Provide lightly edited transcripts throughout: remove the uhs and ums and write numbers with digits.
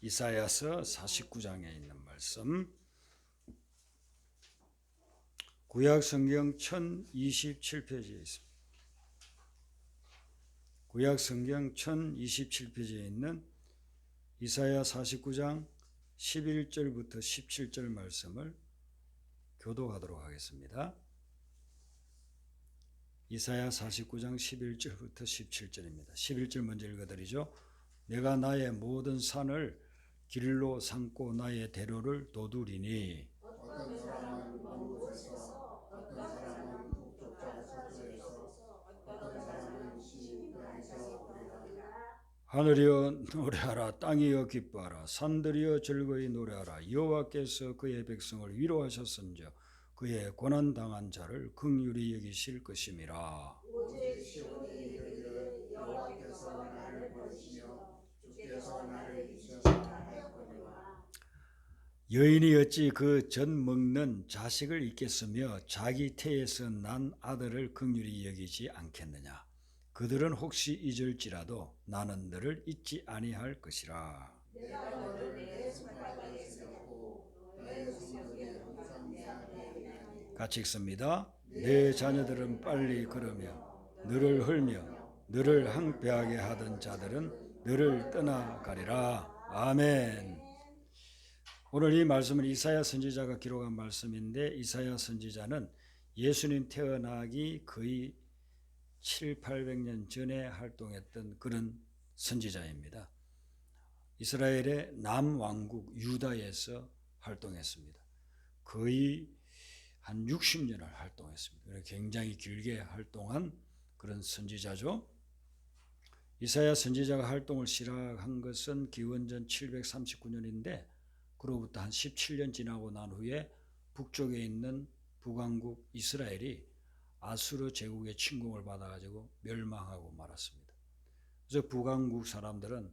이사야서 49장에 있는 말씀, 구약 성경 1027페이지에 있습니다. 구약 성경 1027페이지에 있는 이사야 49장 11절부터 17절 말씀을 교독하도록 하겠습니다. 이사야 49장 11절부터 17절입니다. 11절 먼저 읽어드리죠. 내가 나의 모든 산을 길로 삼고 나의 대로를 도두리니 어떤 사람은 먼 곳에서, 어떤 사람은 북쪽 서쪽에서, 어떤 사람은 시온에서 오리라. 하늘이여 노래하라, 땅이여 기뻐하라, 산들이여 즐거이 노래하라. 여호와께서 그의 백성을 위로하셨은즉 그의 고난 당한 자를 긍휼히 여기실 것임이라. 오직 시온이 이르기를 여호와께서 나를 버리시며 주께서 나를 잊으셨다 하였거니와. 여인이 어찌 그 젖 먹는 자식을 잊겠으며 자기 태에서 난 아들을 긍휼히 여기지 않겠느냐. 그들은 혹시 잊을지라도 나는 너를 잊지 아니할 것이라. 내가 너를 내 손바닥에 세우고 너의 구석에 동상내하리니. 같이 읽습니다. 내 자녀들은 빨리 걸으며 너를 헐며 너를 항배하게 하던 자들은 너를 떠나가리라. 아멘. 오늘 이 말씀은 이사야 선지자가 기록한 말씀인데, 이사야 선지자는 예수님 태어나기 거의 700~800년 전에 활동했던 그런 선지자입니다. 이스라엘의 남왕국 유다에서 활동했습니다. 거의 한 60년을 활동했습니다. 굉장히 길게 활동한 그런 선지자죠. 이사야 선지자가 활동을 시작한 것은 기원전 739년인데 그로부터 한 17년 지나고 난 후에 북쪽에 있는 북왕국 이스라엘이 아수르 제국의 침공을 받아가지고 멸망하고 말았습니다. 그래서 북왕국 사람들은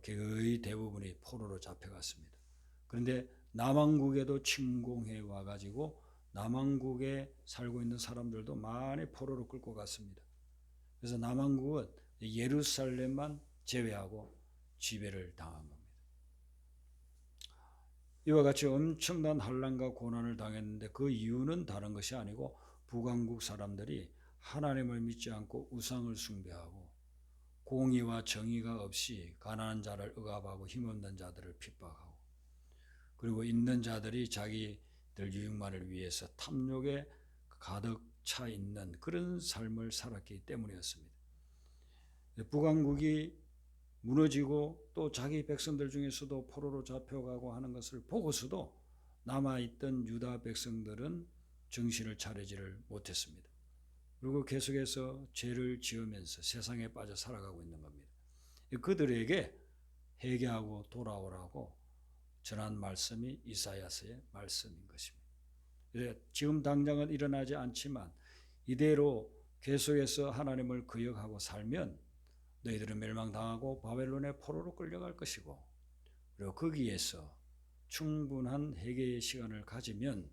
거의 대부분이 포로로 잡혀갔습니다. 그런데 남왕국에도 침공해 와가지고 남왕국에 살고 있는 사람들도 많이 포로로 끌고 갔습니다. 그래서 남왕국은 예루살렘만 제외하고 지배를 당한 겁니다. 이와 같이 엄청난 환난과 고난을 당했는데 그 이유는 다른 것이 아니고 북왕국 사람들이 하나님을 믿지 않고 우상을 숭배하고 공의와 정의가 없이 가난한 자를 억압하고 힘없는 자들을 핍박하고, 그리고 있는 자들이 자기들 유익만을 위해서 탐욕에 가득 차 있는 그런 삶을 살았기 때문이었습니다. 북왕국이 무너지고 또 자기 백성들 중에서도 포로로 잡혀가고 하는 것을 보고서도 남아있던 유다 백성들은 정신을 차리지를 못했습니다. 그리고 계속해서 죄를 지으면서 세상에 빠져 살아가고 있는 겁니다. 그들에게 회개하고 돌아오라고 전한 말씀이 이사야서의 말씀인 것입니다. 지금 당장은 일어나지 않지만 이대로 계속해서 하나님을 거역하고 살면 너희들은 멸망당하고 바벨론의 포로로 끌려갈 것이고, 그리고 거기에서 충분한 회개의 시간을 가지면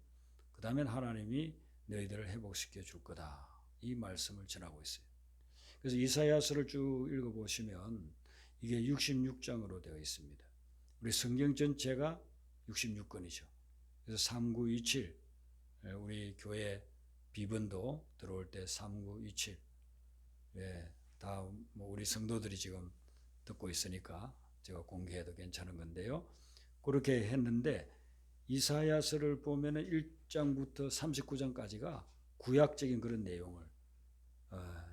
그 다음엔 하나님이 너희들을 회복시켜 줄 거다, 이 말씀을 전하고 있어요. 그래서 이사야서를 쭉 읽어보시면 이게 66장으로 되어 있습니다. 우리 성경 전체가 66권이죠. 그래서 3927, 우리 교회 비번도 들어올 때 3927, 다 우리 성도들이 지금 듣고 있으니까 제가 공개해도 괜찮은 건데요. 그렇게 했는데 이사야서를 보면은 1장부터 39장까지가 구약적인 그런 내용을,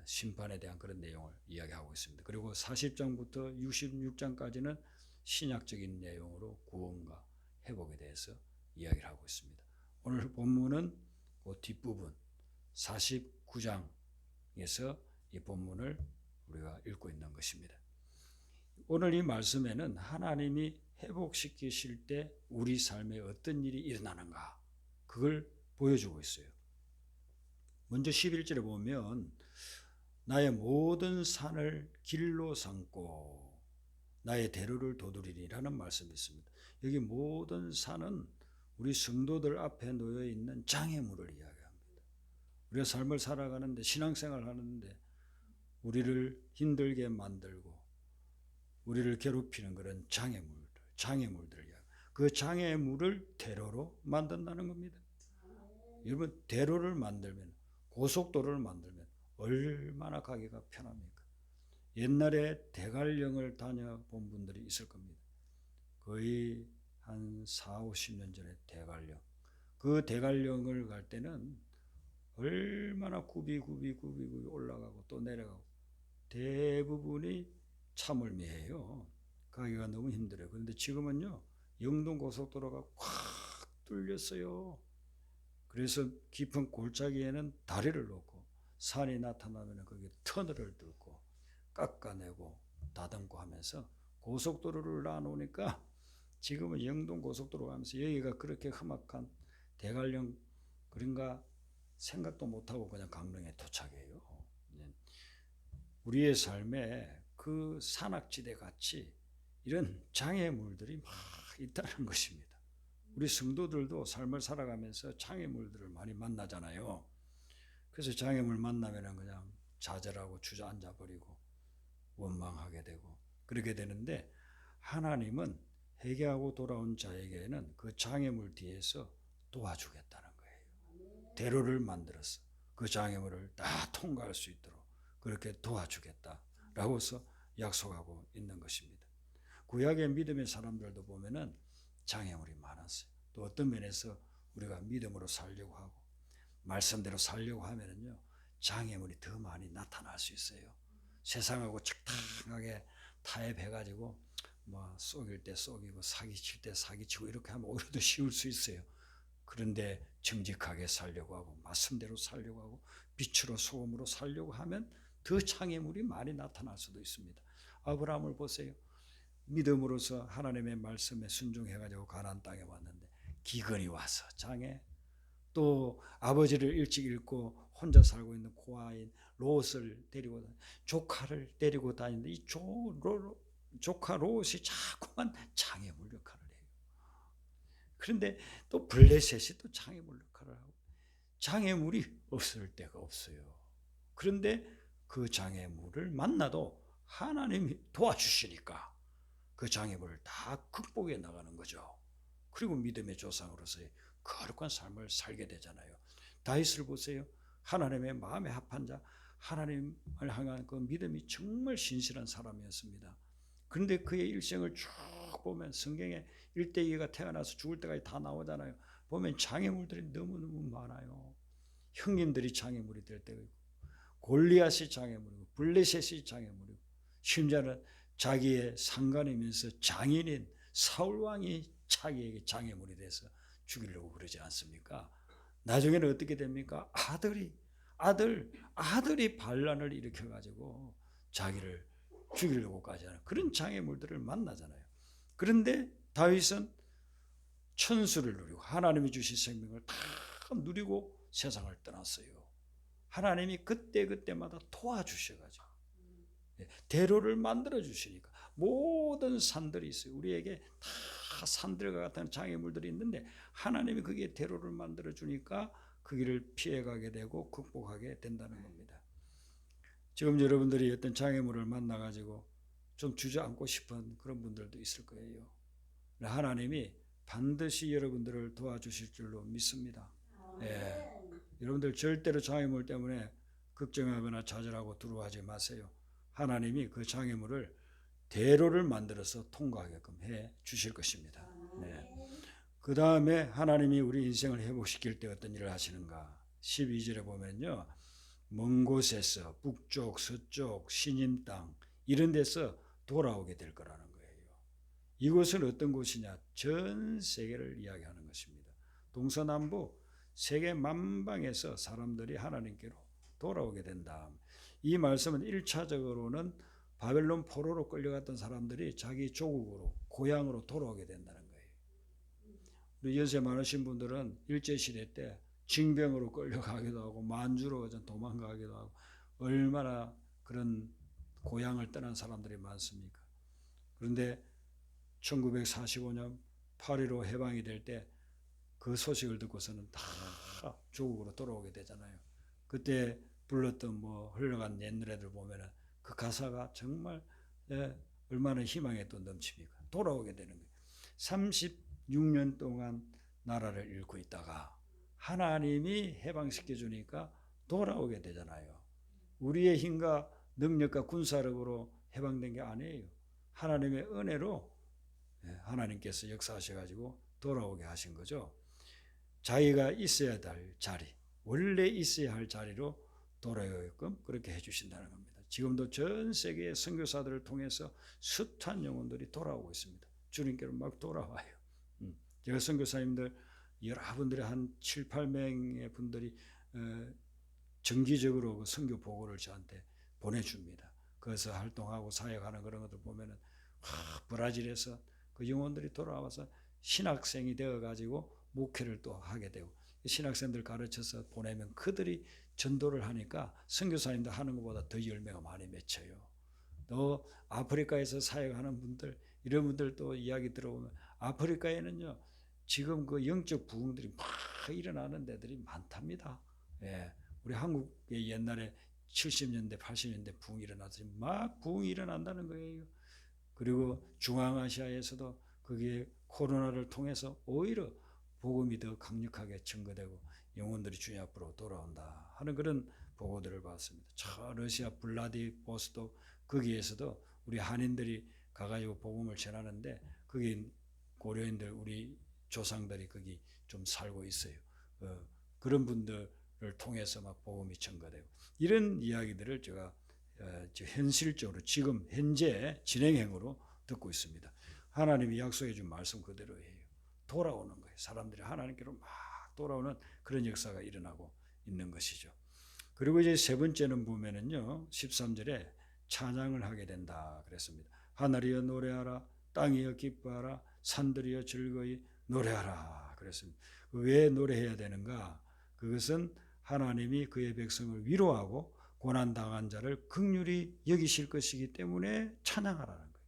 심판에 대한 그런 내용을 이야기하고 있습니다. 그리고 40장부터 66장까지는 신약적인 내용으로 구원과 회복에 대해서 이야기를 하고 있습니다. 오늘 본문은 그 뒷부분 49장에서 이 본문을 우리가 읽고 있는 것입니다. 오늘 이 말씀에는 하나님이 회복시키실 때 우리 삶에 어떤 일이 일어나는가, 그걸 보여주고 있어요. 먼저 11절에 보면 나의 모든 산을 길로 삼고 나의 대로를 도두리리라는 말씀이 있습니다. 여기 모든 산은 우리 성도들 앞에 놓여 있는 장애물을 이야기합니다. 우리가 삶을 살아가는데, 신앙생활 하는데 우리를 힘들게 만들고 우리를 괴롭히는 그런 장애물들, 장애물들, 그 장애물을 대로로 만든다는 겁니다. 여러분, 대로를 만들면, 고속도로를 만들면 얼마나 가기가 편합니까? 옛날에 대관령을 다녀본 분들이 있을 겁니다. 거의 한 4, 50년 전에 대관령. 그 대관령을 갈 때는 얼마나 굽이 올라가고 또 내려가고 대부분이 차몰미해요. 가기가 너무 힘들어요. 그런데 지금은요, 영동고속도로가 꽉 뚫렸어요. 그래서 깊은 골짜기에는 다리를 놓고 산이 나타나면 거기에 터널을 뚫고 깎아내고 다듬고 하면서 고속도로를 놔놓으니까 지금은 영동고속도로 가면서 여기가 그렇게 험악한 대관령 그런가 생각도 못하고 그냥 강릉에 도착해요. 우리의 삶에 그 산악지대 같이 이런 장애물들이 막 있다는 것입니다. 우리 성도들도 삶을 살아가면서 장애물들을 많이 만나잖아요. 그래서 장애물 만나면 그냥 좌절하고 주저앉아 버리고 원망하게 되고 그렇게 되는데, 하나님은 회개하고 돌아온 자에게는 그 장애물 뒤에서 도와주겠다는 거예요. 대로를 만들어서 그 장애물을 다 통과할 수 있도록 그렇게 도와주겠다라고서 약속하고 있는 것입니다. 구약의 믿음의 사람들도 보면은 장애물이 많았어요. 또 어떤 면에서 우리가 믿음으로 살려고 하고 말씀대로 살려고 하면은요, 장애물이 더 많이 나타날 수 있어요. 세상하고 적당하게 타협해가지고 뭐 속일 때 속이고 사기칠 때 사기치고 이렇게 하면 오히려 더 쉬울 수 있어요. 그런데 정직하게 살려고 하고 말씀대로 살려고 하고 빛으로 소금으로 살려고 하면 더 장애물이 많이 나타날 수도 있습니다. 아브라함을 보세요. 믿음으로서 하나님의 말씀에 순종해가지고 가나안 땅에 왔는데 기근이 와서 장애, 또 아버지를 일찍 잃고 혼자 살고 있는 고아인 롯을 데리고 조카를 데리고 다니는데 이 조카 롯이 자꾸만 장애물 역할을 해요. 그런데 또 블레셋이 또 장애물 역할을 하고 장애물이 없을 데가 없어요. 그런데 그 장애물을 만나도 하나님이 도와주시니까 그 장애물을 다 극복해 나가는 거죠. 그리고 믿음의 조상으로서의 거룩한 삶을 살게 되잖아요. 다윗을 보세요. 하나님의 마음에 합한 자, 하나님을 향한 그 믿음이 정말 신실한 사람이었습니다. 그런데 그의 일생을 쭉 보면 성경에 일대기가 태어나서 죽을 때까지 다 나오잖아요. 보면 장애물들이 너무너무 많아요. 형님들이 장애물이 될 때가 있고 골리앗이 장애물이고 블레셋이 장애물이고 심지어는 자기의 상관이면서 장인인 사울왕이 자기에게 장애물이 돼서 죽이려고 그러지 않습니까? 나중에는 어떻게 됩니까? 아들이 반란을 일으켜가지고 자기를 죽이려고까지 하는 그런 장애물들을 만나잖아요. 그런데 다윗은 천수를 누리고 하나님이 주신 생명을 다 누리고 세상을 떠났어요. 하나님이 그때마다 도와주셔가지고 대로를 만들어 주시니까 모든 산들이 있어요. 우리에게 다 산들과 같은 장애물들이 있는데 하나님이 거기에 대로를 만들어 주니까 그 길을 피해가게 되고 극복하게 된다는 겁니다. 지금 여러분들이 어떤 장애물을 만나가지고 좀 주저앉고 싶은 그런 분들도 있을 거예요. 하나님이 반드시 여러분들을 도와주실 줄로 믿습니다. 여러분들 절대로 장애물 때문에 걱정하거나 좌절하고 두려워하지 마세요. 하나님이 그 장애물을 대로를 만들어서 통과하게끔 해 주실 것입니다. 그 다음에 하나님이 우리 인생을 회복시킬 때 어떤 일을 하시는가? 12절에 보면요, 먼 곳에서 북쪽, 서쪽, 신임 땅 이런 데서 돌아오게 될 거라는 거예요. 이곳은 어떤 곳이냐? 전 세계를 이야기하는 것입니다. 동서남북 세계 만방에서 사람들이 하나님께로 돌아오게 된다. 이 말씀은 1차적으로는 바벨론 포로로 끌려갔던 사람들이 자기 조국으로 고향으로 돌아오게 된다는 거예요. 우리 연세 많으신 분들은 일제시대 때 징병으로 끌려가기도 하고 만주로 도망가기도 하고 얼마나 그런 고향을 떠난 사람들이 많습니까? 그런데 1945년 8.15 해방이 될 때 그 소식을 듣고서는 다 조국으로 돌아오게 되잖아요. 그때 불렀던 흘러간 옛 노래들 보면은 그 가사가 정말 얼마나 희망에 또 넘칩니까? 돌아오게 되는 거예요. 36년 동안 나라를 잃고 있다가 하나님이 해방시켜 주니까 돌아오게 되잖아요. 우리의 힘과 능력과 군사력으로 해방된 게 아니에요. 하나님의 은혜로 하나님께서 역사하셔가지고 돌아오게 하신 거죠. 자기가 있어야 될 자리, 원래 있어야 할 자리로 돌아오게끔 그렇게 해주신다는 겁니다. 지금도 전 세계의 선교사들을 통해서 숱한 영혼들이 돌아오고 있습니다. 주님께로 막 돌아와요. 제가 선교사님들 여러분들이 한 7, 8명의 분들이 정기적으로 그 선교 보고를 저한테 보내줍니다. 거기서 활동하고 사역하는 그런 것들 보면은 브라질에서 그 영혼들이 돌아와서 신학생이 되어가지고 목회를 또 하게 되고 신학생들 가르쳐서 보내면 그들이 전도를 하니까 선교사님들 하는 것보다 더 열매가 많이 맺혀요. 또 아프리카에서 사역하는 분들 이런 분들 또 이야기 들어보면 아프리카에는요 지금 그 영적 부흥들이 막 일어나는 데들이 많답니다. 예, 우리 한국의 옛날에 70년대 80년대 부흥이 일어나서 막 부흥이 일어난다는 거예요. 그리고 중앙아시아에서도 그게 코로나를 통해서 오히려 복음이 더 강력하게 증거되고 영혼들이 주님 앞으로 돌아온다 하는 그런 보고들을 봤습니다. 저 러시아 블라디보스토크 거기에서도 우리 한인들이 가가지고 복음을 전하는데 거기 고려인들 우리 조상들이 거기 좀 살고 있어요. 그런 분들을 통해서 막 복음이 증거되고 이런 이야기들을 제가 현실적으로 지금 현재 진행형으로 듣고 있습니다. 하나님이 약속해 준 말씀 그대로예요. 돌아오는 거예요. 사람들이 하나님께로 막 돌아오는 그런 역사가 일어나고 있는 것이죠. 그리고 이제 세 번째는 보면은요 13절에 찬양을 하게 된다 그랬습니다. 하늘이여 노래하라, 땅이여 기뻐하라, 산들이여 즐거이 노래하라 그랬습니다. 왜 노래해야 되는가? 그것은 하나님이 그의 백성을 위로하고 고난당한 자를 긍휼히 여기실 것이기 때문에 찬양하라는 거예요.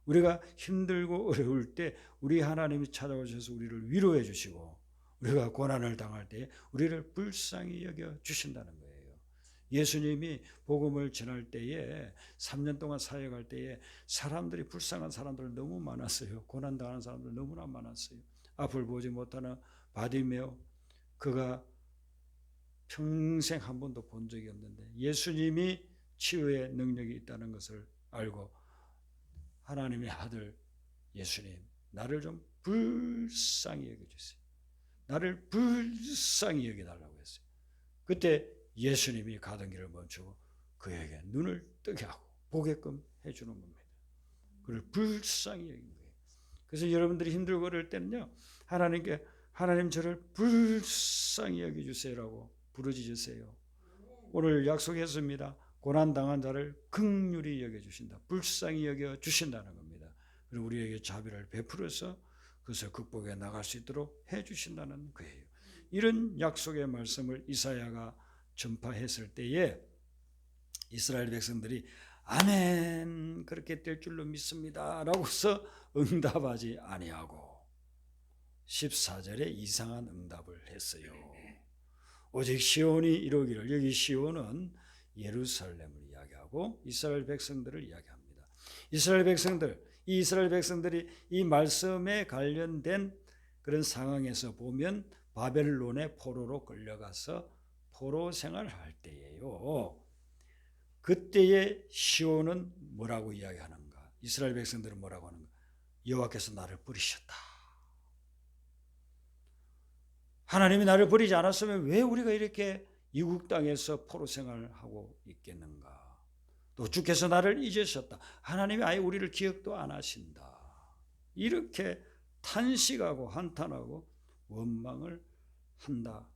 우리가 힘들고 어려울 때 우리 하나님이 찾아오셔서 우리를 위로해 주시고 우리가 고난을 당할 때 우리를 불쌍히 여겨 주신다는 거예요. 예수님이 복음을 전할 때에 3년 동안 사역할 때에 사람들이 불쌍한 사람들 너무 많았어요. 고난당하는 사람들 너무나 많았어요. 앞을 보지 못하는 바디메오 그가 평생 한 번도 본 적이 없는데 예수님이 치유의 능력이 있다는 것을 알고 하나님의 아들 예수님 나를 좀 불쌍히 여겨주세요. 나를 불쌍히 여겨달라고 했어요. 그때 예수님이 가던 길을 멈추고 그에게 눈을 뜨게 하고 보게끔 해주는 겁니다. 그를 불쌍히 여긴 거예요. 그래서 여러분들이 힘들고 그럴 때는요 하나님께 하나님 저를 불쌍히 여겨주세요라고 부르짖으세요. 오늘 약속했습니다. 고난당한 자를 긍휼히 여겨주신다. 불쌍히 여겨주신다는 겁니다. 그리고 우리에게 자비를 베풀어서 그것을 극복해 나갈 수 있도록 해주신다는 거예요. 이런 약속의 말씀을 이사야가 전파했을 때에 이스라엘 백성들이 아멘 그렇게 될 줄로 믿습니다 라고서 응답하지 아니하고 14절에 이상한 응답을 했어요. 오직 시온이 이루기를 여기 시온은 예루살렘을 이야기하고 이스라엘 백성들을 이야기합니다. 이스라엘 백성들이 이 말씀에 관련된 그런 상황에서 보면 바벨론의 포로로 끌려가서 포로 생활을 할 때예요. 그때의 시온은 뭐라고 이야기하는가? 이스라엘 백성들은 뭐라고 하는가? 여호와께서 나를 버리셨다. 하나님이 나를 버리지 않았으면 왜 우리가 이렇게 이국 땅에서 포로 생활을 하고 있겠는가? 또 주께서 나를 잊으셨다. 하나님이 아예 우리를 기억도 안 하신다. 이렇게 탄식하고 한탄하고 원망을 한다는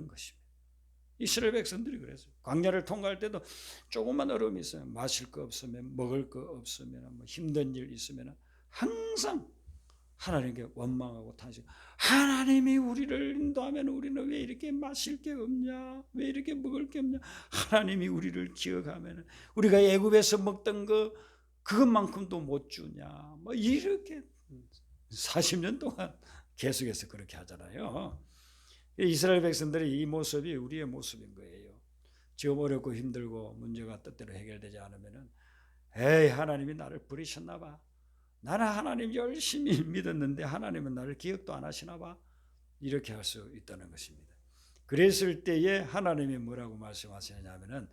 것입니다. 이스라엘 백성들이 그랬어요. 광야를 통과할 때도 조금만 어려움이 있어요. 마실 거 없으면 먹을 거 없으면 뭐 힘든 일 있으면 항상 하나님께 원망하고 탄식. 하나님이 우리를 인도하면 우리는 왜 이렇게 마실 게 없냐? 왜 이렇게 먹을 게 없냐? 하나님이 우리를 기억하면 우리가 애굽에서 먹던 거 그것만큼도 못 주냐? 뭐 이렇게 40년 동안 계속해서 그렇게 하잖아요. 이스라엘 백성들의 이 모습이 우리의 모습인 거예요. 지금 어렵고 힘들고 문제가 뜻대로 해결되지 않으면은 에이 하나님이 나를 버리셨나 봐. 나는 하나님 열심히 믿었는데 하나님은 나를 기억도 안 하시나 봐. 이렇게 할 수 있다는 것입니다. 그랬을 때에 하나님이 뭐라고 말씀하시느냐면은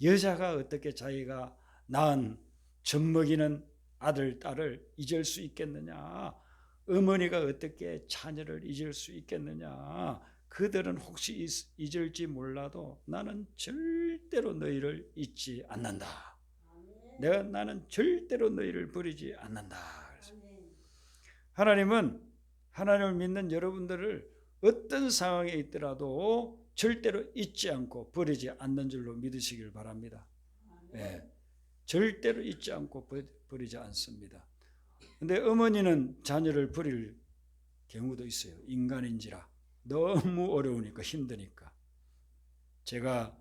여자가 어떻게 자기가 낳은 젖먹이는 아들, 딸을 잊을 수 있겠느냐? 어머니가 어떻게 자녀를 잊을 수 있겠느냐? 그들은 혹시 잊을지 몰라도 나는 절대로 너희를 잊지 않는다. 나는 절대로 너희를 버리지 않는다. 하나님은 하나님을 믿는 여러분들을 어떤 상황에 있더라도 절대로 잊지 않고 버리지 않는 줄로 믿으시길 바랍니다. 네, 절대로 잊지 않고 버리지 않습니다. 근데 어머니는 자녀를 버릴 경우도 있어요. 인간인지라 너무 어려우니까 힘드니까. 제가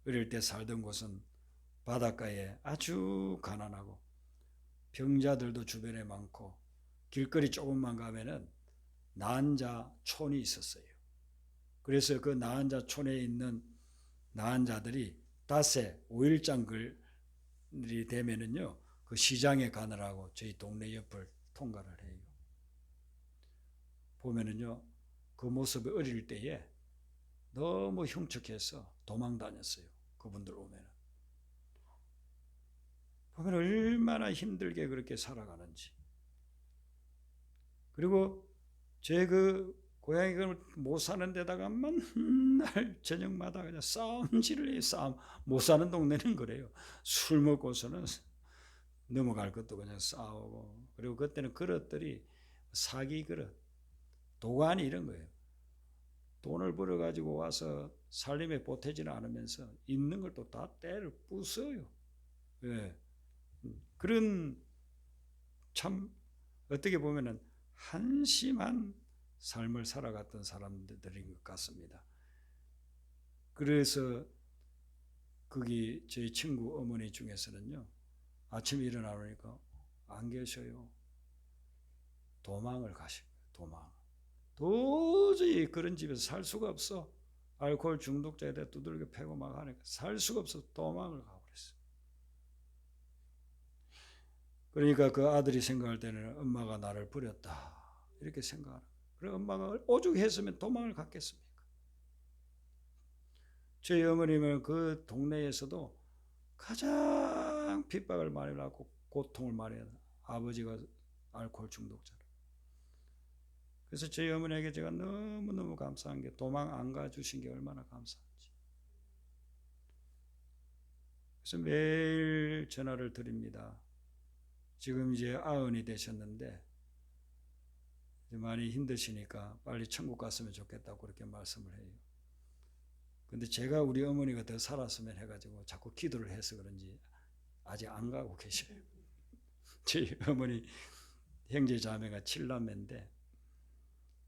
어릴 때 살던 곳은 바닷가에 아주 가난하고 병자들도 주변에 많고 길거리 조금만 가면은 나한자촌이 있었어요. 그래서 그 나한자촌에 있는 나한자들이 닷새 5일장들이 되면은요, 그 시장에 가느라고 저희 동네 옆을 통과를 해요. 보면은요, 그 모습이 어릴 때에 너무 흉측해서 도망 다녔어요. 그분들 오면은. 보면 얼마나 힘들게 그렇게 살아가는지. 그리고 제 그 고향이 못 사는 데다가 맨날 저녁마다 그냥 싸움질을 해요. 싸움. 못 사는 동네는 그래요. 술 먹고서는 넘어갈 것도 그냥 싸우고. 그리고 그때는 그릇들이 사기 그릇, 도가니 이런 거예요. 돈을 벌어가지고 와서 살림에 보태지는 않으면서 있는 걸 또 다 때를 부숴요. 예. 그런 참 어떻게 보면은 한심한 삶을 살아갔던 사람들인 것 같습니다. 그래서 거기 저희 친구 어머니 중에서는요, 아침에 일어나니까 안 계셔요. 도망을 가시고 도망. 도저히 그런 집에서 살 수가 없어. 알코올 중독자에다 두들겨 패고 막 하니까 살 수가 없어. 도망을 가버렸어. 그러니까 그 아들이 생각할 때는 엄마가 나를 버렸다 이렇게 생각하는. 그래 엄마가 오죽했으면 도망을 갔겠습니까? 저희 어머님은 그 동네에서도 가장 핍박을 많이 받고 고통을 많이 받는 아버지가 알코올 중독자라. 그래서 저희 어머니에게 제가 너무너무 감사한 게 도망 안 가주신 게 얼마나 감사한지. 그래서 매일 전화를 드립니다. 지금 이제 90이 되셨는데 많이 힘드시니까 빨리 천국 갔으면 좋겠다고 그렇게 말씀을 해요. 근데 제가 우리 어머니가 더 살았으면 해가지고 자꾸 기도를 해서 그런지 아직 안 가고 계셔요. 저희 어머니 형제 자매가 7남매인데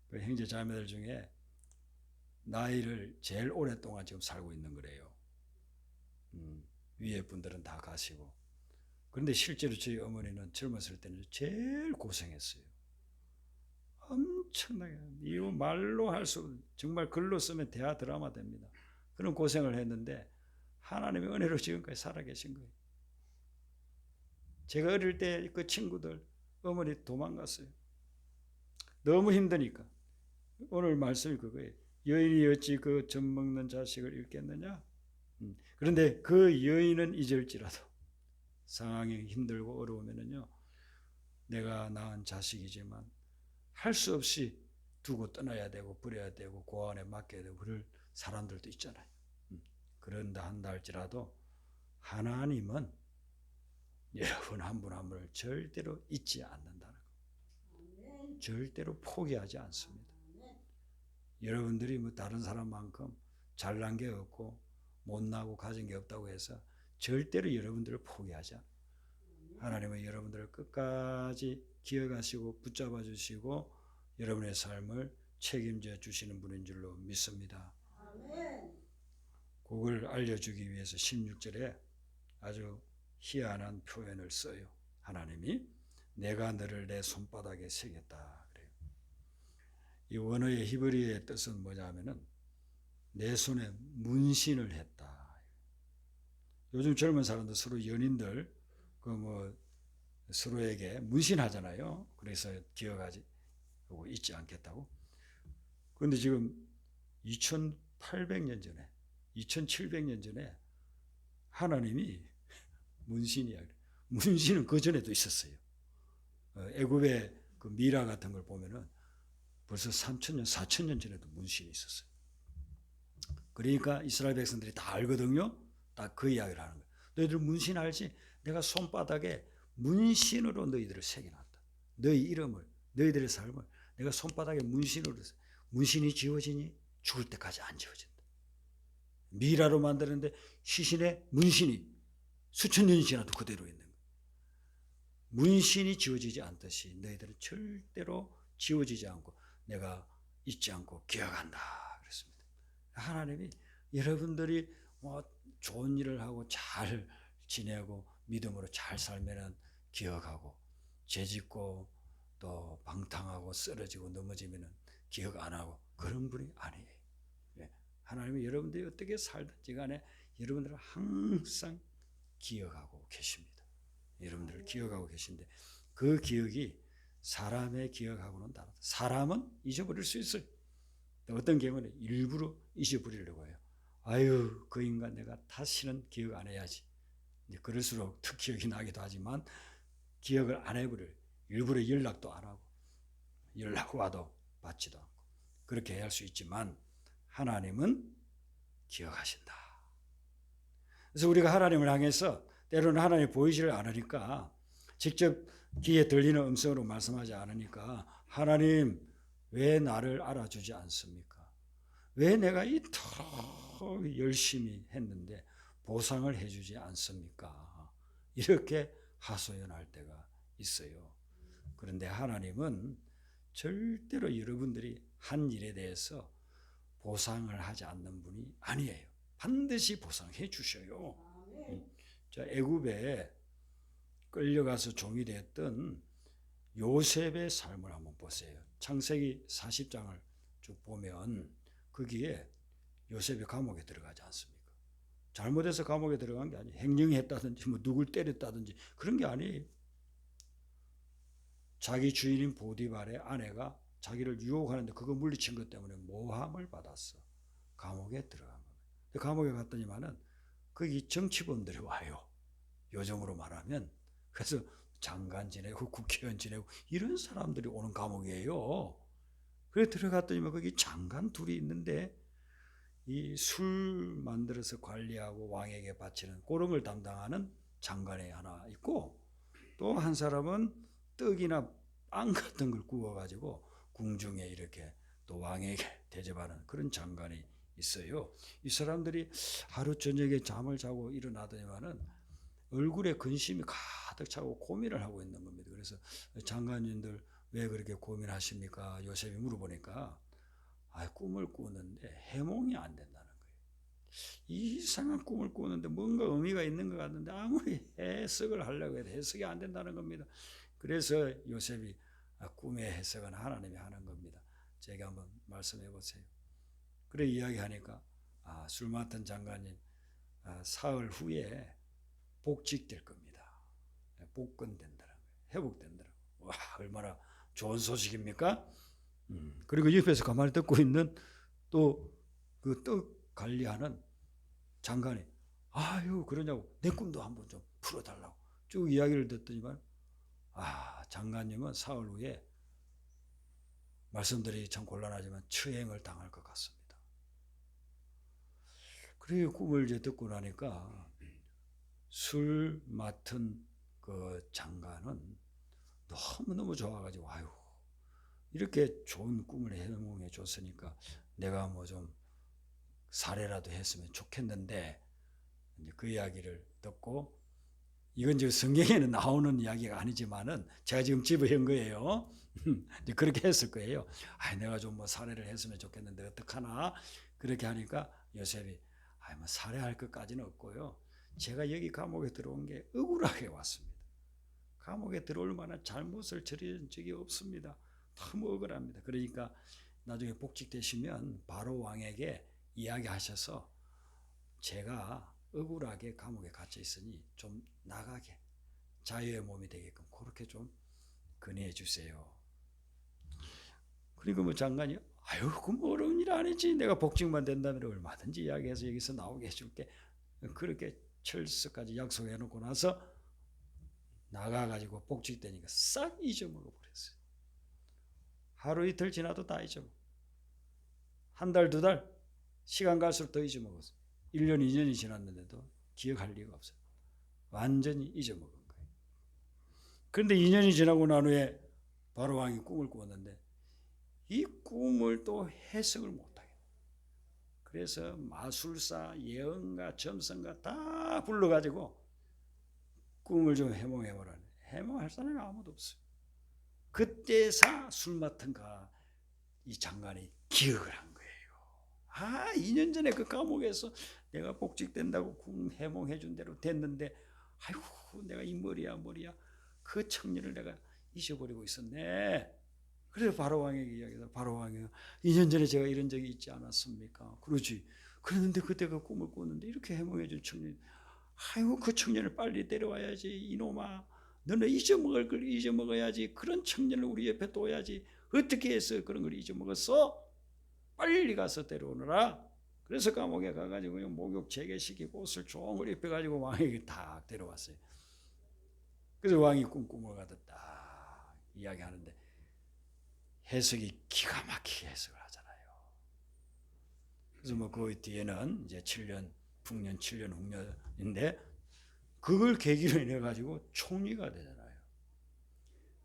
그 형제 자매들 중에 나이를 제일 오랫동안 지금 살고 있는 거래요. 위에 분들은 다 가시고. 그런데 실제로 저희 어머니는 젊었을 때는 제일 고생했어요. 엄청나게 이거 말로 할 수 정말 글로 쓰면 대하 드라마 됩니다. 그런 고생을 했는데 하나님의 은혜로 지금까지 살아계신 거예요. 제가 어릴 때 그 친구들 어머니 도망갔어요. 너무 힘드니까. 오늘 말씀이 그거예요. 여인이 어찌 그 젖먹는 자식을 잃겠느냐? 그런데 그 여인은 잊을지라도 상황이 힘들고 어려우면은요, 내가 낳은 자식이지만 할 수 없이 두고 떠나야 되고 버려야 되고 고아원에 맡겨야 되고 그럴 사람들도 있잖아요. 그런다 한다 할지라도 하나님은 여러분 한 분 한 분을 절대로 잊지 않는다는 거. 절대로 포기하지 않습니다. 여러분들이 뭐 다른 사람만큼 잘난 게 없고 못나고 가진 게 없다고 해서 절대로 여러분들을 포기하지 않아요. 하나님은 여러분들을 끝까지 기억하시고 붙잡아 주시고 여러분의 삶을 책임져 주시는 분인 줄로 믿습니다. 그걸 알려주기 위해서 16절에 아주 희한한 표현을 써요. 하나님이 내가 너를 내 손바닥에 새겼다 그래요. 이 원어의 히브리어의 뜻은 뭐냐면은 내 손에 문신을 했다. 요즘 젊은 사람들 서로 연인들 그 뭐 서로에게 문신하잖아요. 그래서 기억하지 하고 잊지 않겠다고. 그런데 지금 2800년 전에 2700년 전에 하나님이 문신이야. 문신은 그 전에도 있었어요. 애굽의 그 미라 같은 걸 보면은 벌써 3000년, 4000년 전에도 문신이 있었어요. 그러니까 이스라엘 백성들이 다 알거든요. 딱 그 이야기를 하는 거예요. 너희들 문신 알지? 내가 손바닥에 문신으로 너희들을 새겨놨다. 너희 이름을, 너희들의 삶을 내가 손바닥에 문신으로. 문신이 지워지니 죽을 때까지 안 지워진다. 미라로 만드는데 시신에 문신이 수천 년이 지나도 그대로 있는 거예요. 문신이 지워지지 않듯이 너희들은 절대로 지워지지 않고 내가 잊지 않고 기억한다 그랬습니다. 하나님이 여러분들이 좋은 일을 하고 잘 지내고 믿음으로 잘 살면은 기억하고, 죄짓고 또 방탕하고 쓰러지고 넘어지면은 기억 안 하고 그런 분이 아니에요. 하나님이 여러분들이 어떻게 살든지 간에 여러분들을 항상 기억하고 계십니다. 여러분들을 기억하고 계신데 그 기억이 사람의 기억하고는 다르다. 사람은 잊어버릴 수 있어요. 어떤 경우는 일부러 잊어버리려고 해요. 아유, 그 인간 내가 다시는 기억 안 해야지. 그럴수록 더 기억이 나기도 하지만 기억을 안 해버려요. 일부러 연락도 안 하고, 연락 와도 받지도 않고 그렇게 해야 할 수 있지만 하나님은 기억하신다. 그래서 우리가 하나님을 향해서 때로는 하나님이 보이지를 않으니까, 직접 귀에 들리는 음성으로 말씀하지 않으니까 하나님 왜 나를 알아주지 않습니까? 왜 내가 이토록 열심히 했는데 보상을 해주지 않습니까? 이렇게 하소연할 때가 있어요. 그런데 하나님은 절대로 여러분들이 한 일에 대해서 보상을 하지 않는 분이 아니에요. 반드시 보상해 주셔요. 자, 애굽에 끌려가서 종이 되었던 요셉의 삶을 한번 보세요. 창세기 40장을 쭉 보면 거기에 요셉이 감옥에 들어가지 않습니까? 잘못해서 감옥에 들어간 게 아니에요. 행령했다든지 뭐 누굴 때렸다든지 그런 게 아니에요. 자기 주인인 보디발의 아내가 자기를 유혹하는데 그거 물리친 것 때문에 모함을 받았어. 감옥에 들어간 겁니다. 감옥에 갔더니만은 거기 정치범들이 와요. 요즘으로 말하면. 그래서 장관 지내고 국회의원 지내고 이런 사람들이 오는 감옥이에요. 그래 들어갔더니만 거기 장관 둘이 있는데 이 술 만들어서 관리하고 왕에게 바치는 그런 걸 담당하는 장관이 하나 있고, 또 한 사람은 떡이나 빵 같은 걸 구워가지고 궁중에 이렇게 또 왕에게 대접하는 그런 장관이 있어요. 이 사람들이 하루 저녁에 잠을 자고 일어나더니만은 얼굴에 근심이 가득 차고 고민을 하고 있는 겁니다. 그래서 장관님들 왜 그렇게 고민하십니까? 요셉이 물어보니까 꿈을 꾸는데 해몽이 안 된다는 거예요. 이상한 꿈을 꾸는데 뭔가 의미가 있는 것 같은데 아무리 해석을 하려고 해도 해석이 안 된다는 겁니다. 그래서 요셉이 꿈의 해석은 하나님이 하는 겁니다. 제가 한번 말씀해 보세요. 그래 이야기하니까 술 맡은 장관님 사흘 후에 복직될 겁니다. 복권된다는 거예요. 회복된다는 거예요. 와, 얼마나 좋은 소식입니까? 그리고 옆에서 가만히 듣고 있는 또 그 떡 관리하는 장관이 아유 그러냐고 내 꿈도 한번 좀 풀어달라고 쭉 이야기를 듣더니만 장관님은 사흘 후에 말씀드리기 참 곤란하지만 처형을 당할 것 같습니다. 그리고 꿈을 이제 듣고 나니까 술 맡은 그 장관은 너무너무 좋아가지고 아유 이렇게 좋은 꿈을 해몽해 줬으니까 내가 뭐 좀 살해라도 했으면 좋겠는데, 이제 그 이야기를 듣고, 이건 지금 성경에는 나오는 이야기가 아니지만은 제가 지금 집어한 거예요. 이제 그렇게 했을 거예요. 내가 좀 뭐 살해를 했으면 좋겠는데 어떡하나? 그렇게 하니까 요셉이 뭐 살해할 것까지는 없고요. 제가 여기 감옥에 들어온 게 억울하게 왔습니다. 감옥에 들어올 만한 잘못을 저지른 적이 없습니다. 너무 억울합니다. 그러니까 나중에 복직되시면 바로 왕에게 이야기하셔서 제가 억울하게 감옥에 갇혀 있으니 좀 나가게 자유의 몸이 되게끔 그렇게 좀 건의해 주세요. 그리고 뭐 장관이 아유 그 뭐 어려운 일 아니지, 내가 복직만 된다면 얼마든지 이야기해서 여기서 나오게 해줄게, 그렇게 철석까지 약속해 놓고 나서 나가가지고 복직되니까 싹 잊어먹어 버렸어요. 하루 이틀 지나도 다 잊어먹어. 한 달, 두 달 시간 갈수록 더 잊어먹었어요. 1년, 2년이 지났는데도 기억할 리가 없어요. 완전히 잊어먹은 거예요. 그런데 2년이 지나고 난 후에 바로왕이 꿈을 꾸었는데 이 꿈을 또 해석을 못하게. 그래서 마술사, 예언가, 점성가 다 불러가지고 꿈을 좀 해몽해보라니. 해몽할 사람이 아무도 없어요. 그때서 술 맡은 이 장관이 기억을 한 거예요. 2년 전에 그 감옥에서 내가 복직된다고 꿈 해몽해준 대로 됐는데 아이고 내가 이 머리야 그 청년을 내가 잊어버리고 있었네. 그래서 바로왕에게 이야기해서 바로왕이 2년 전에 제가 이런 적이 있지 않았습니까? 그러지. 그랬는데 그때 그 꿈을 꿨는데 이렇게 해몽해준 청년, 아이고 그 청년을 빨리 데려와야지. 이놈아, 너는 잊어먹을 걸 잊어먹어야지. 그런 청년을 우리 옆에 둬야지. 어떻게 해서 그런 걸 잊어먹었어? 빨리 가서 데려오너라. 그래서 감옥에 가가지고 목욕 재개시키고 옷을 종을 입혀가지고 왕에게 딱 데려왔어요. 그래서 왕이 꿈을 가듯 딱 이야기하는데 해석이 기가 막히게 해석을 하잖아요. 그래서 뭐 그 뒤에는 이제 7년 풍년 7년 홍년인데 그걸 계기로 인해 가지고 총리가 되잖아요.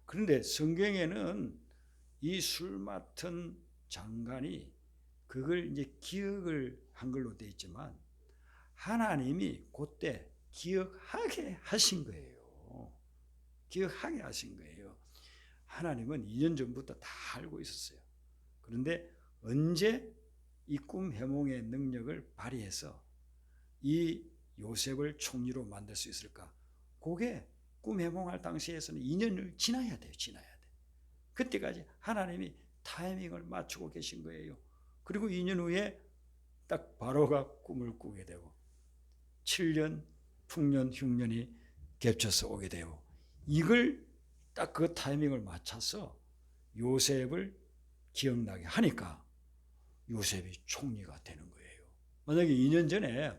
그런데 성경에는 이 술 맡은 장관이 그걸 이제 기억을 한 걸로 돼 있지만 하나님이 그때 기억하게 하신 거예요. 기억하게 하신 거예요. 하나님은 2년 전부터 다 알고 있었어요. 그런데 언제 이 꿈 해몽의 능력을 발휘해서 이 요셉을 총리로 만들 수 있을까? 그게 꿈 해몽할 당시에서는 2년을 지나야 돼요. 그때까지 하나님이 타이밍을 맞추고 계신 거예요. 그리고 2년 후에 딱 바로가 꿈을 꾸게 되고 7년, 풍년, 흉년이 겹쳐서 오게 되고 이걸 딱 그 타이밍을 맞춰서 요셉을 기억나게 하니까 요셉이 총리가 되는 거예요. 만약에 2년 전에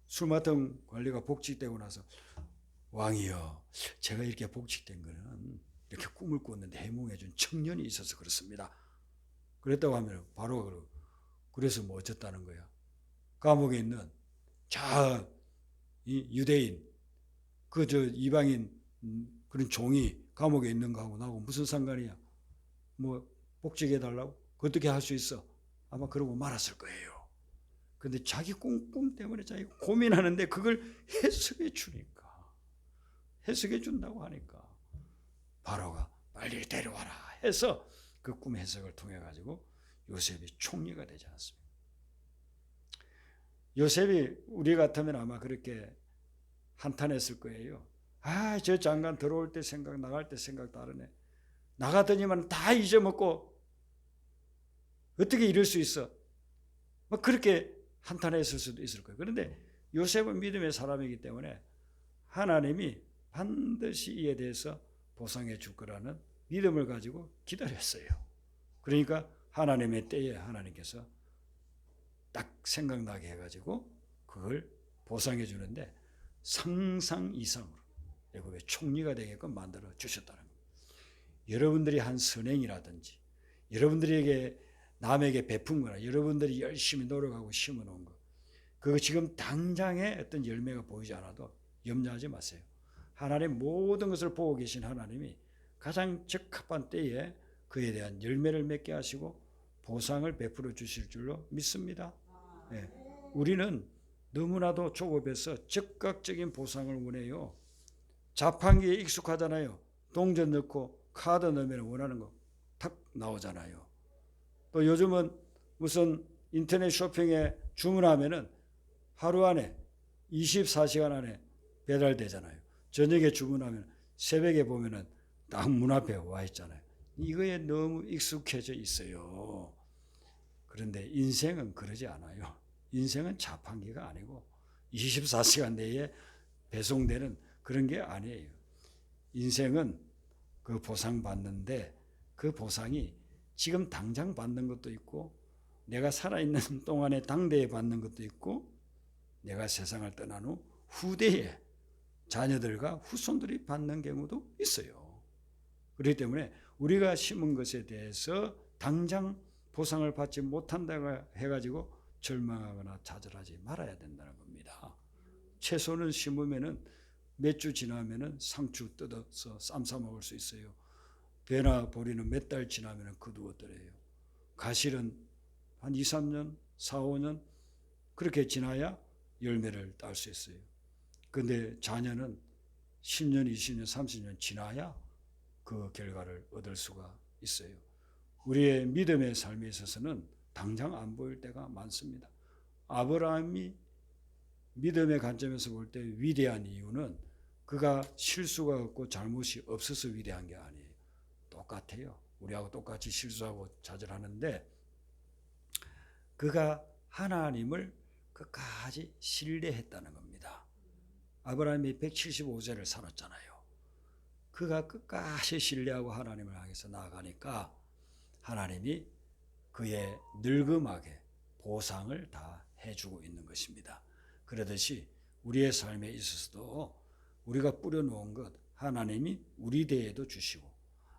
술 맡은 관리가 복직되고 나서 왕이여, 제가 이렇게 복직된 거는 이렇게 꿈을 꿨는데 해몽해준 청년이 있어서 그렇습니다. 그랬다고 하면 바로 그래서 뭐 어쨌다는 거야. 감옥에 있는 이 유대인 이방인 그런 종이 감옥에 있는 거하고 나하고 무슨 상관이야? 뭐 복직해달라고? 어떻게 할 수 있어? 아마 그러고 말았을 거예요. 근데 자기 꿈 때문에 자기 고민하는데 그걸 해석해 준다고 하니까 바로가 빨리 데려와라 해서 그 꿈 해석을 통해 가지고 요셉이 총리가 되지 않습니까? 요셉이 우리 같으면 아마 그렇게 한탄했을 거예요. 저 장관 들어올 때 생각, 나갈 때 생각 다르네. 나가더니만 다 잊어먹고 어떻게 이럴 수 있어? 뭐 그렇게 한탄했을 수도 있을 거예요. 그런데 요셉은 믿음의 사람이기 때문에 하나님이 반드시 이에 대해서 보상해 줄 거라는 믿음을 가지고 기다렸어요. 그러니까 하나님의 때에 하나님께서 딱 생각나게 해가지고 그걸 보상해 주는데 상상 이상으로 애굽의 총리가 되게끔 만들어 주셨다는 겁니다. 여러분들이 한 선행이라든지 여러분들에게 남에게 베푼 거나 여러분들이 열심히 노력하고 심어놓은 거, 그거 지금 당장에 어떤 열매가 보이지 않아도 염려하지 마세요. 하나님 모든 것을 보고 계신 하나님이 가장 적합한 때에 그에 대한 열매를 맺게 하시고 보상을 베풀어 주실 줄로 믿습니다. 네. 우리는 너무나도 조급해서 즉각적인 보상을 원해요. 자판기에 익숙하잖아요. 동전 넣고 카드 넣으면 원하는 거 탁 나오잖아요. 또 요즘은 무슨 인터넷 쇼핑에 주문하면은 하루 안에 24시간 안에 배달되잖아요. 저녁에 주문하면 새벽에 보면은 딱 문 앞에 와 있잖아요. 이거에 너무 익숙해져 있어요. 그런데 인생은 그러지 않아요. 인생은 자판기가 아니고 24시간 내에 배송되는 그런 게 아니에요. 인생은 그 보상 받는데 그 보상이 지금 당장 받는 것도 있고 내가 살아있는 동안에 당대에 받는 것도 있고 내가 세상을 떠난 후 후대에 자녀들과 후손들이 받는 경우도 있어요. 그렇기 때문에 우리가 심은 것에 대해서 당장 보상을 받지 못한다고 해가지고 절망하거나 좌절하지 말아야 된다는 겁니다. 채소는 심으면은 몇 주 지나면은 상추 뜯어서 쌈 싸 먹을 수 있어요. 배나 보리는 몇 달 지나면은 거두어들어요. 가실은 한 2, 3년, 4, 5년 그렇게 지나야 열매를 딸 수 있어요. 근데 자녀는 10년, 20년, 30년 지나야 그 결과를 얻을 수가 있어요. 우리의 믿음의 삶에 있어서는 당장 안 보일 때가 많습니다. 아브라함이 믿음의 관점에서 볼 때 위대한 이유는 그가 실수가 없고 잘못이 없어서 위대한 게 아니에요. 똑같아요. 우리하고 똑같이 실수하고 좌절하는데 그가 하나님을 끝까지 신뢰했다는 겁니다. 아브라함이 175세를 살았잖아요. 그가 끝까지 신뢰하고 하나님을 향해서 나아가니까 하나님이 그의 늙음하게 보상을 다 해주고 있는 것입니다. 그러듯이 우리의 삶에 있어서도 우리가 뿌려놓은 것 하나님이 우리 대에도 주시고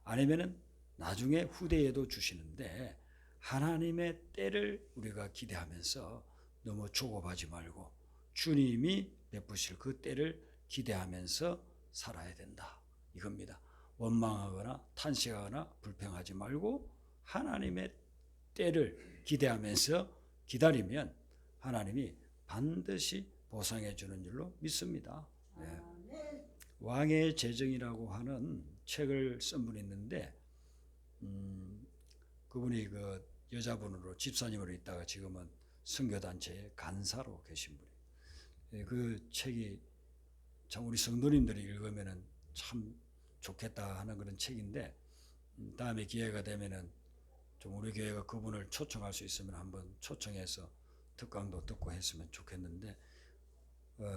아니면은 나중에 후대에도 주시는데 하나님의 때를 우리가 기대하면서 너무 조급하지 말고 주님이 베푸실 그 때를 기대하면서 살아야 된다. 이겁니다. 원망하거나 탄식하거나 불평하지 말고 하나님의 때를 기대하면서 기다리면 하나님이 반드시 보상해 주는 줄로 믿습니다. 네. 왕의 재정이라고 하는 책을 쓴 분이 있는데 그분이 그 여자분으로 집사님으로 있다가 지금은 선교단체의 간사로 계신 분이에요. 그 책이 참 우리 성도님들이 읽으면 참 좋겠다 하는 그런 책인데 다음에 기회가 되면은 좀 우리 교회가 그분을 초청할 수 있으면 한번 초청해서 특강도 듣고 했으면 좋겠는데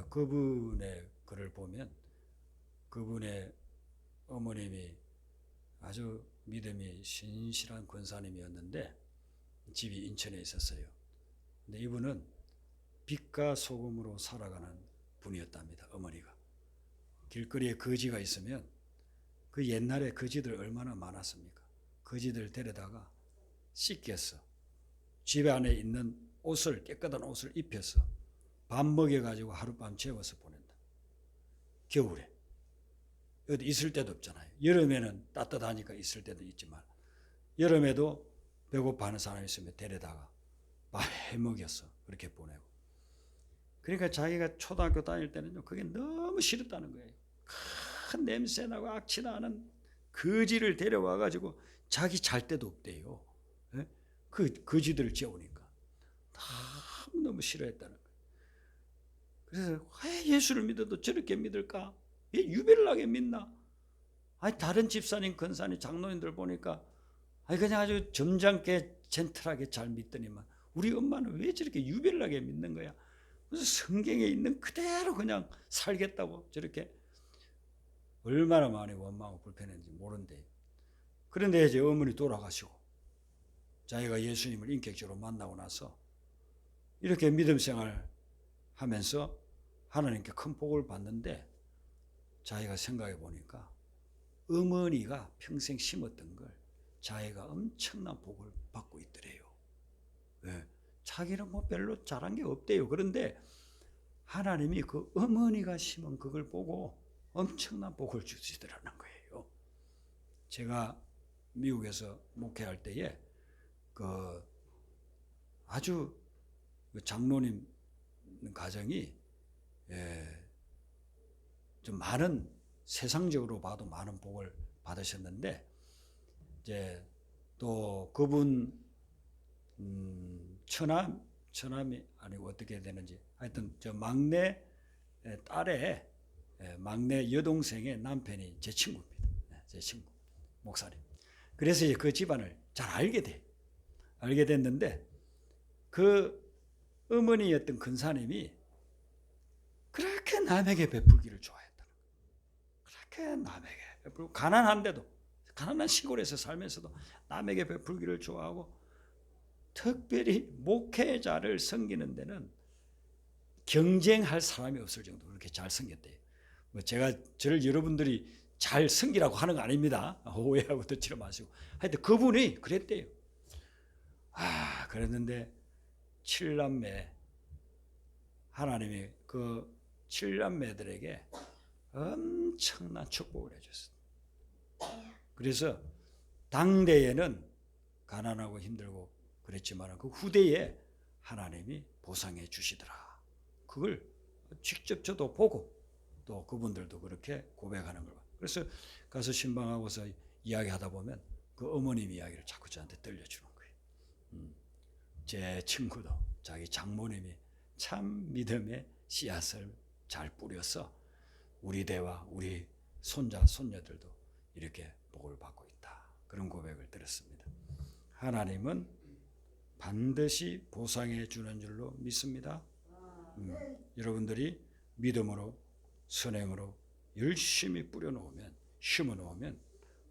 그분의 글을 보면 그분의 어머님이 아주 믿음이 신실한 권사님이었는데 집이 인천에 있었어요. 근데 이분은 빛과 소금으로 살아가는 분이었답니다. 어머니가. 길거리에 거지가 있으면 그 옛날에 거지들 얼마나 많았습니까? 거지들 데려다가 씻겼어. 집 안에 있는 옷을 깨끗한 옷을 입혀서 밥 먹여가지고 하룻밤 재워서 보낸다. 겨울에. 어디 있을 때도 없잖아요. 여름에는 따뜻하니까 있을 때도 있지만 여름에도 배고파하는 사람이 있으면 데려다가 밥 해먹였어. 그렇게 보내고. 그러니까 자기가 초등학교 다닐 때는요. 그게 너무 싫었다는 거예요. 큰 냄새나고 악취나는 거지를 데려와가지고 자기 잘 데도 없대요. 그 거지들을 재우니까. 너무 싫어했다는 거예요. 그래서 왜 예수를 믿어도 저렇게 믿을까? 왜 유별나게 믿나? 아니 다른 집사님, 권사님, 장로님들 보니까 아니 그냥 아주 점잖게 젠틀하게 잘 믿더니만 우리 엄마는 왜 저렇게 유별나게 믿는 거야? 그래서 성경에 있는 그대로 그냥 살겠다고 저렇게 얼마나 많이 원망하고 불편했는지 모른대요. 그런데 이제 어머니 돌아가시고 자기가 예수님을 인격적으로 만나고 나서 이렇게 믿음 생활 하면서 하나님께 큰 복을 받는데 자기가 생각해 보니까 어머니가 평생 심었던 걸 자기가 엄청난 복을 받고 있더래요. 네. 자기는 뭐 별로 잘한 게 없대요. 그런데 하나님이 그 어머니가 심은 그걸 보고 엄청난 복을 주시더라는 거예요. 제가 미국에서 목회할 때에 그 아주 장로님 가정이 좀 많은 세상적으로 봐도 많은 복을 받으셨는데 이제 또 그분 처남이 아니고 어떻게 되는지 하여튼 저 막내 딸의 막내 여동생의 남편이 제 친구입니다. 제 친구 목사님. 그래서 이제 그 집안을 잘 알게 돼. 알게 됐는데 그 어머니였던 근사님이 그렇게 남에게 베풀기를 좋아했다는 거예요. 그렇게 남에게 베풀고 가난한데도 가난한 시골에서 살면서도 남에게 베풀기를 좋아하고 특별히 목회자를 섬기는 데는 경쟁할 사람이 없을 정도로 그렇게 잘 섬겼대요. 뭐 제가 저를 여러분들이 잘 섬기라고 하는 거 아닙니다. 오해하고 듣지 마시고. 하여튼 그분이 그랬대요. 그랬는데 7남매 하나님이 그 7남매들에게 엄청난 축복을 해줬어요. 그래서 당대에는 가난하고 힘들고 그랬지만 그 후대에 하나님이 보상해 주시더라. 그걸 직접 저도 보고 또 그분들도 그렇게 고백하는 걸 봐요. 그래서 가서 신방하고서 이야기하다 보면 그 어머님 이야기를 자꾸 저한테 들려주는 거예요. 제 친구도 자기 장모님이 참 믿음의 씨앗을 잘 뿌려서 우리 대와 우리 손자 손녀들도 이렇게 복을 받고 있다. 그런 고백을 들었습니다. 하나님은 반드시 보상해 주는 줄로 믿습니다. 여러분들이 믿음으로 선행으로 열심히 뿌려놓으면 심어놓으면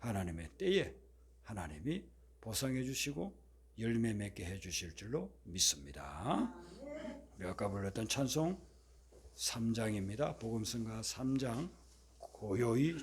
하나님의 때에 하나님이 보상해 주시고 열매 맺게 해 주실 줄로 믿습니다. 아까 불렀던 찬송 3장입니다. 복음성가 3장 고요히